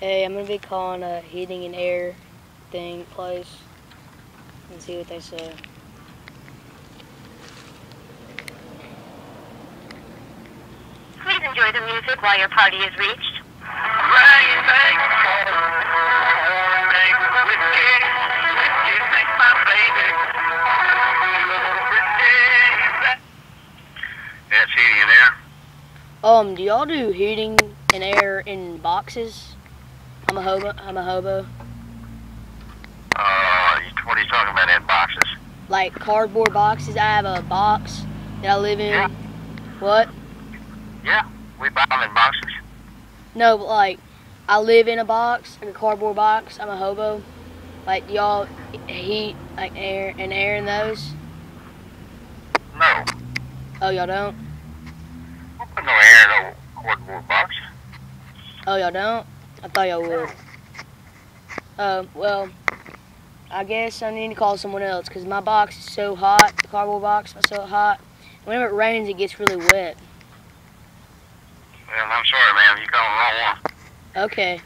Hey, I'm gonna be calling a heating and air thing place and see what they say. Please enjoy the music while your party is reached. That's heating and air. Do y'all do heating and air in boxes? I'm a hobo. What are you talking about in boxes? Like cardboard boxes. I have a box that I live in. Yeah. What? Yeah, we buy them in boxes. No, but like, I live in a box, like a cardboard box. I'm a hobo. Like, do y'all heat like air in those? No. Oh, y'all don't? We'll put no air in no cardboard box. Oh, y'all don't? I thought y'all would. Well, I guess I need to call someone else because my box is so hot. The cardboard box is so hot. Whenever it rains, it gets really wet. Well, I'm sorry, man. You called the wrong one. Okay.